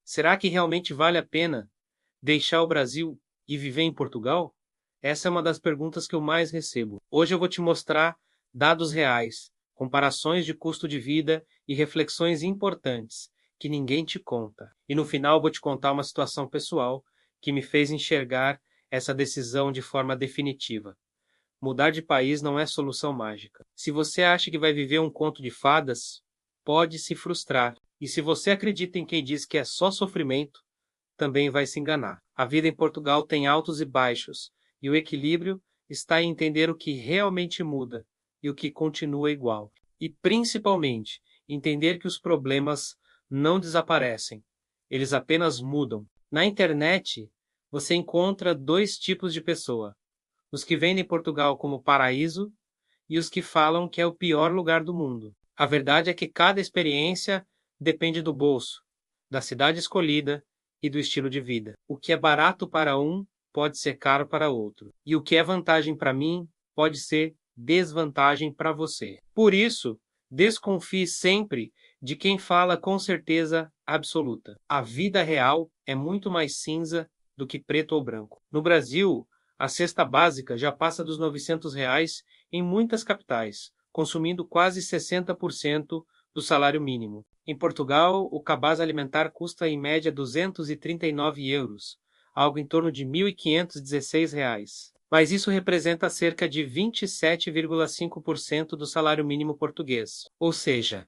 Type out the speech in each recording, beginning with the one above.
Será que realmente vale a pena deixar o Brasil e viver em Portugal? Essa é uma das perguntas que eu mais recebo. Hoje eu vou te mostrar dados reais, comparações de custo de vida e reflexões importantes que ninguém te conta. E no final eu vou te contar uma situação pessoal que me fez enxergar essa decisão de forma definitiva. Mudar de país não é solução mágica. Se você acha que vai viver um conto de fadas, pode se frustrar. E se você acredita em quem diz que é só sofrimento, também vai se enganar. A vida em Portugal tem altos e baixos, e o equilíbrio está em entender o que realmente muda e o que continua igual. E principalmente, entender que os problemas não desaparecem, eles apenas mudam. Na internet, você encontra dois tipos de pessoa: os que vendem Portugal como paraíso e os que falam que é o pior lugar do mundo. A verdade é que cada experiência depende do bolso, da cidade escolhida e do estilo de vida. O que é barato para um pode ser caro para outro, e o que é vantagem para mim pode ser desvantagem para você. Por isso, desconfie sempre de quem fala com certeza absoluta. A vida real é muito mais cinza do que preto ou branco. No Brasil, a cesta básica já passa dos R$ 900 em muitas capitais, consumindo quase 60% do salário mínimo. Em Portugal, o cabaz alimentar custa em média €239, algo em torno de R$ 1.516. Mas isso representa cerca de 27,5% do salário mínimo português. Ou seja,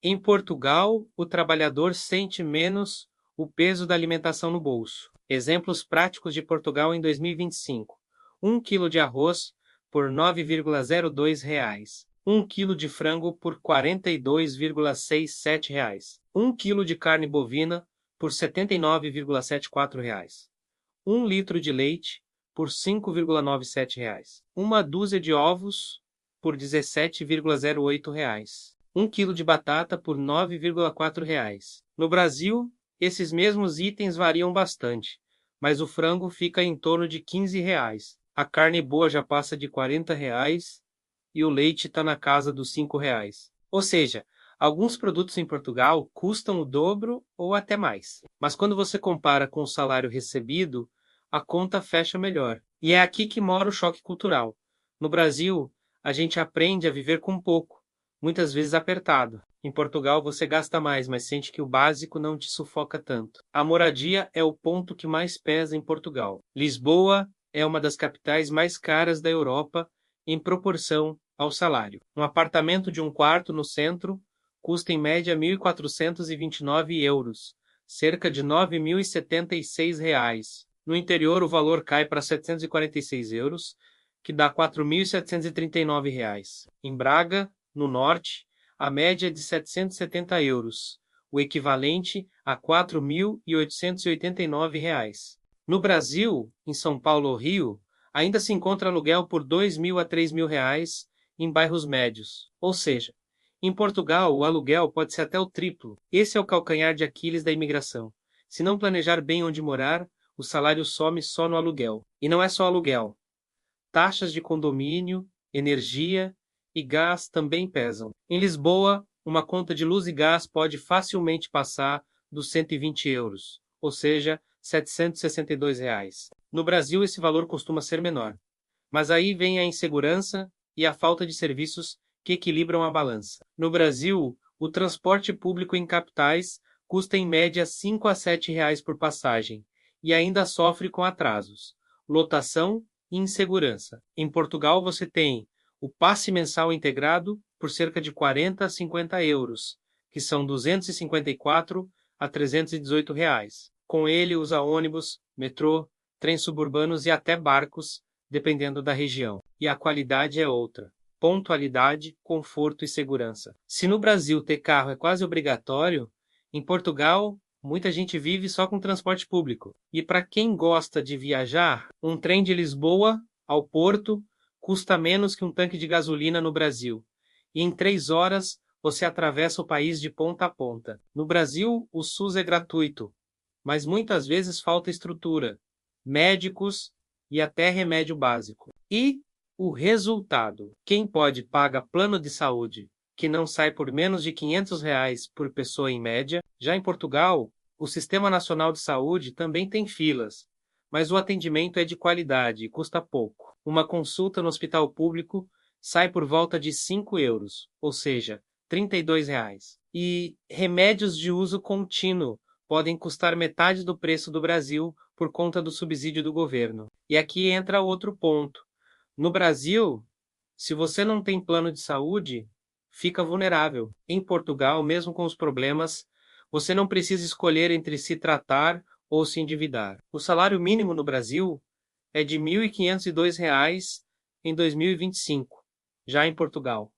em Portugal, o trabalhador sente menos o peso da alimentação no bolso. Exemplos práticos de Portugal em 2025. 1 quilo de arroz por R$ 9,02. 1 quilo de frango por R$ 42,67. 1 quilo de carne bovina por R$ 79,74. 1 litro de leite por R$ 5,97. Uma dúzia de ovos por R$ 17,08. 1 quilo de batata por R$ 9,04. No Brasil, esses mesmos itens variam bastante, mas o frango fica em torno de R$ 15. A carne boa já passa de R$ 40 e o leite está na casa dos R$ 5. Ou seja, alguns produtos em Portugal custam o dobro ou até mais. Mas quando você compara com o salário recebido, a conta fecha melhor. E é aqui que mora o choque cultural. No Brasil, a gente aprende a viver com pouco, muitas vezes apertado. Em Portugal você gasta mais, mas sente que o básico não te sufoca tanto. A moradia é o ponto que mais pesa em Portugal. Lisboa é uma das capitais mais caras da Europa em proporção ao salário. Um apartamento de um quarto no centro custa em média €1.429, cerca de R$ 9.076. No interior, o valor cai para €746, que dá R$ 4.739. Em Braga, no norte, a média é de €770, o equivalente a R$ 4.889. No Brasil, em São Paulo ou Rio, ainda se encontra aluguel por R$ 2.000 a R$ 3.000 em bairros médios. Ou seja, em Portugal, o aluguel pode ser até o triplo. Esse é o calcanhar de Aquiles da imigração. Se não planejar bem onde morar, o salário some só no aluguel. E não é só aluguel. Taxas de condomínio, energia e gás também pesam. Em Lisboa, uma conta de luz e gás pode facilmente passar dos €120, ou seja, R$ 762. No Brasil, esse valor costuma ser menor. Mas aí vem a insegurança e a falta de serviços que equilibram a balança. No Brasil, o transporte público em capitais custa em média R$ 5 a R$ 7 por passagem, e ainda sofre com atrasos, lotação e insegurança. Em Portugal você tem o passe mensal integrado por cerca de 40 a 50 euros, que são R$ 254 a R$ 318. Com ele usa ônibus, metrô, trens suburbanos e até barcos, dependendo da região. E a qualidade é outra: pontualidade, conforto e segurança. Se no Brasil ter carro é quase obrigatório, em Portugal muita gente vive só com transporte público. E para quem gosta de viajar, um trem de Lisboa ao Porto custa menos que um tanque de gasolina no Brasil. E em 3 horas você atravessa o país de ponta a ponta. No Brasil, o SUS é gratuito, mas muitas vezes falta estrutura, médicos e até remédio básico. E o resultado: quem pode paga plano de saúde, que não sai por menos de R$ 500 por pessoa em média. Já em Portugal, O Sistema Nacional de Saúde também tem filas, mas o atendimento é de qualidade e custa pouco. Uma consulta no hospital público sai por volta de 5 euros, ou seja, R$ 32. E remédios de uso contínuo podem custar metade do preço do Brasil por conta do subsídio do governo. E aqui entra outro ponto. No Brasil, se você não tem plano de saúde, fica vulnerável. Em Portugal, mesmo com os problemas, você não precisa escolher entre se tratar ou se endividar. O salário mínimo no Brasil é de R$ 1.502 em 2025. Já em Portugal,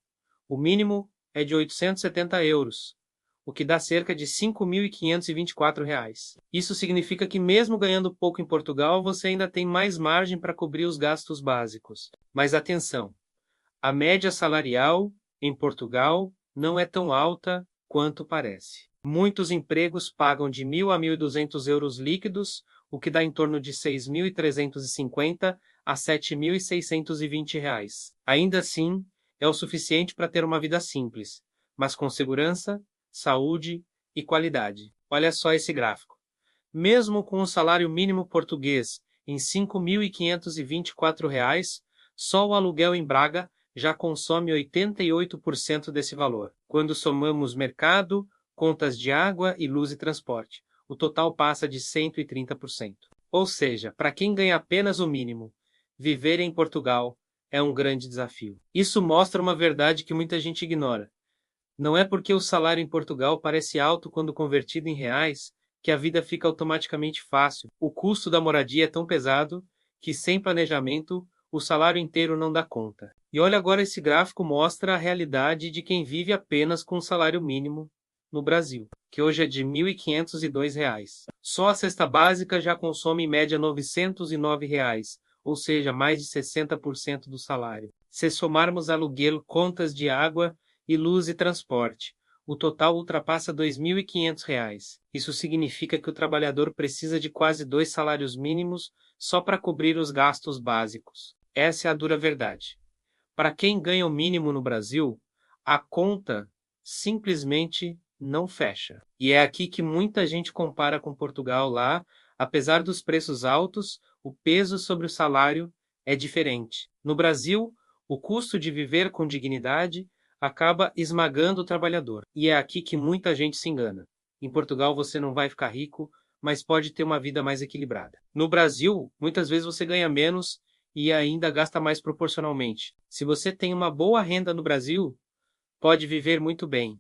o mínimo é de 870 euros, o que dá cerca de R$ 5.524. Isso significa que mesmo ganhando pouco em Portugal, você ainda tem mais margem para cobrir os gastos básicos. Mas atenção, a média salarial em Portugal não é tão alta quanto parece. Muitos empregos pagam de 1.000 a 1.200 euros líquidos, o que dá em torno de 6.350 a 7.620 reais. Ainda assim, é o suficiente para ter uma vida simples, mas com segurança, saúde e qualidade. Olha só esse gráfico. Mesmo com o salário mínimo português em R$ 5.524, só o aluguel em Braga já consome 88% desse valor. Quando somamos mercado, contas de água e luz e transporte, o total passa de 130%. Ou seja, para quem ganha apenas o mínimo, viver em Portugal é um grande desafio. Isso mostra uma verdade que muita gente ignora. Não é porque o salário em Portugal parece alto quando convertido em reais que a vida fica automaticamente fácil. O custo da moradia é tão pesado que, sem planejamento, o salário inteiro não dá conta. E olha agora, esse gráfico mostra a realidade de quem vive apenas com o salário mínimo no Brasil, que hoje é de R$ 1.502. Só a cesta básica já consome em média R$ 909, ou seja, mais de 60% do salário. Se somarmos aluguel, contas de água e luz e transporte, o total ultrapassa R$ 2.500. Isso significa que o trabalhador precisa de quase 2 salários mínimos só para cobrir os gastos básicos. Essa é a dura verdade. Para quem ganha o mínimo no Brasil, a conta simplesmente não fecha. E é aqui que muita gente compara com Portugal. Lá, apesar dos preços altos, o peso sobre o salário é diferente. No Brasil, o custo de viver com dignidade acaba esmagando o trabalhador. E é aqui que muita gente se engana. Em Portugal você não vai ficar rico, mas pode ter uma vida mais equilibrada. No Brasil, muitas vezes você ganha menos e ainda gasta mais proporcionalmente. Se você tem uma boa renda no Brasil, pode viver muito bem.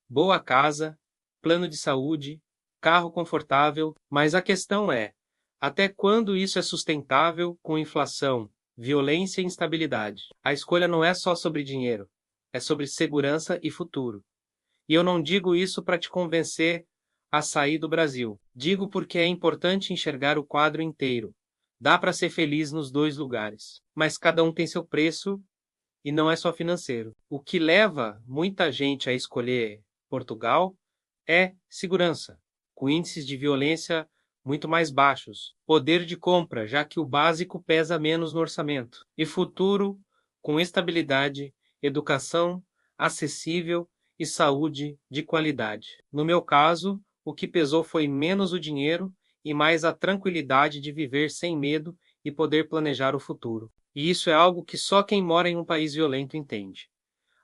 Boa casa, plano de saúde, carro confortável, mas a questão é: até quando isso é sustentável com inflação, violência e instabilidade? A escolha não é só sobre dinheiro, é sobre segurança e futuro. E eu não digo isso para te convencer a sair do Brasil. Digo porque é importante enxergar o quadro inteiro. Dá para ser feliz nos dois lugares, mas cada um tem seu preço e não é só financeiro. O que leva muita gente a escolher Portugal é segurança, com índices de violência muito mais baixos, poder de compra, já que o básico pesa menos no orçamento, e futuro, com estabilidade, educação acessível e saúde de qualidade. No meu caso, o que pesou foi menos o dinheiro e mais a tranquilidade de viver sem medo e poder planejar o futuro. E isso é algo que só quem mora em um país violento entende.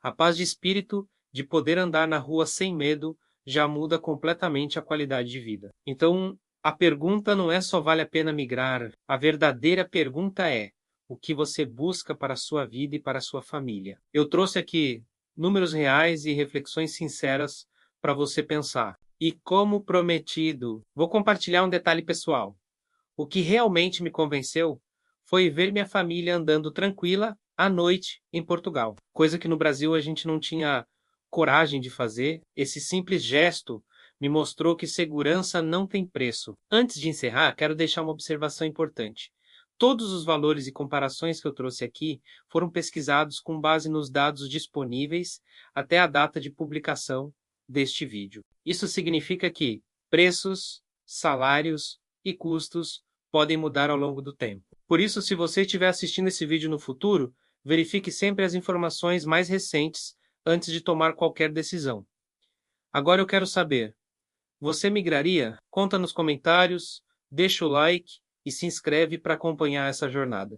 A paz de espírito de poder andar na rua sem medo já muda completamente a qualidade de vida. Então, a pergunta não é só vale a pena migrar, a verdadeira pergunta é: o que você busca para a sua vida e para a sua família? Eu trouxe aqui números reais e reflexões sinceras para você pensar. E como prometido, vou compartilhar um detalhe pessoal. O que realmente me convenceu foi ver minha família andando tranquila à noite em Portugal, coisa que no Brasil a gente não tinha coragem de fazer. Esse simples gesto me mostrou que segurança não tem preço. Antes de encerrar, quero deixar uma observação importante. Todos os valores e comparações que eu trouxe aqui foram pesquisados com base nos dados disponíveis até a data de publicação deste vídeo. Isso significa que preços, salários e custos podem mudar ao longo do tempo. Por isso, se você estiver assistindo esse vídeo no futuro, verifique sempre as informações mais recentes antes de tomar qualquer decisão. Agora eu quero saber, Você migraria? Conta nos comentários, deixa o like e se inscreve para acompanhar essa jornada.